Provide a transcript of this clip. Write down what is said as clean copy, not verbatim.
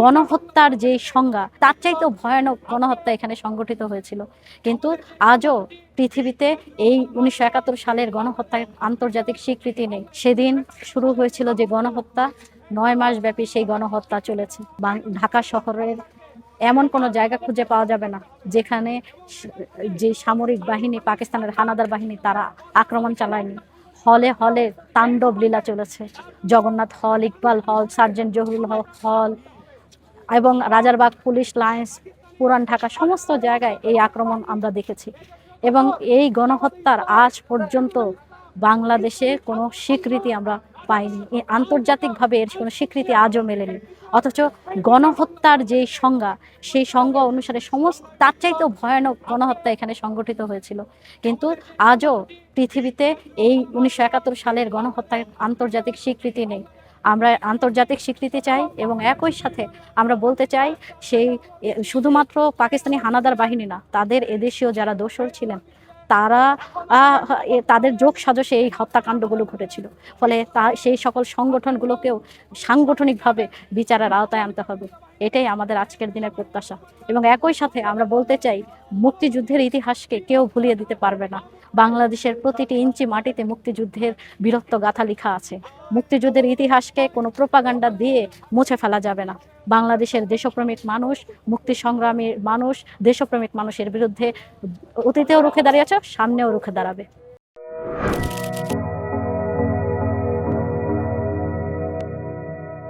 গণহত্যার যে সংজ্ঞা তার চাইতেও ভয়ানক গণহত্যা এখানে সংগঠিত হয়েছিল। কিন্তু আজও পৃথিবীতে এই 1971 সালের গণহত্যার আন্তর্জাতিক স্বীকৃতি নেই। সেদিন শুরু হয়েছিল যে গণহত্যা, 9 মাস ব্যাপী সেই গণহত্যা চলেছে। ঢাকা শহরের এমন কোনো জায়গা খুঁজে পাওয়া যাবে না যেখানে যে সামরিক বাহিনী, পাকিস্তানের হানাদার বাহিনী, তারা আক্রমণ চালায়নি। হলে হলে তাণ্ডব লীলা চলেছে। জগন্নাথ হল, ইকবাল হল, সার্জেন্ট জহুরুল হক হল এবং রাজারবাগ পুলিশ লাইন্স, পুরান ঢাকা, সমস্ত জায়গায় এই আক্রমণ আমরা দেখেছি। এবং এই গণহত্যার আজ পর্যন্ত বাংলাদেশে কোনো স্বীকৃতি আমরা পাইনি। আন্তর্জাতিকভাবে এর কোনো স্বীকৃতি আজও মেলেনি। অথচ গণহত্যার যে সংজ্ঞা, সেই সংজ্ঞা অনুসারে তার চাইতেও ভয়ানক গণহত্যা এখানে সংগঠিত হয়েছিল। কিন্তু আজও পৃথিবীতে এই 1971 সালের গণহত্যার আন্তর্জাতিক স্বীকৃতি নেই। আমরা আন্তর্জাতিক স্বীকৃতি চাই এবং একই সাথে আমরা বলতে চাই সেই শুধুমাত্র পাকিস্তানি হানাদার বাহিনী না, তাদের এদেশীয় যারা দোসর ছিলেন তারা তাদের যোগ সাজসে এই হত্যাকাণ্ডগুলো ঘটেছিল। ফলে সেই সকল সংগঠনগুলোকেও সাংগঠনিকভাবে বিচারের আওতায় আনতে হবে। এটাই আমাদের আজকের দিনের প্রত্যাশা। এবং একই সাথে আমরা বলতে চাই, মুক্তিযুদ্ধের ইতিহাসকে কেউ ভুলিয়ে দিতে পারবে না। বাংলাদেশের প্রতিটি ইঞ্চি মাটিতে মুক্তিযুদ্ধের বীরত্ব গাথা লেখা আছে। মুক্তিযুদ্ধের ইতিহাসকে কোনো প্রোপাগান্ডা দিয়ে মুছে ফেলা যাবে না। বাংলাদেশের দেশপ্রেমিক মানুষ, মুক্তি সংগ্রামী মানুষ, দেশপ্রেমিক মানুষের বিরুদ্ধে অতীতেও রুখে দাঁড়িয়েছে, সামনেও রুখে দাঁড়াবে।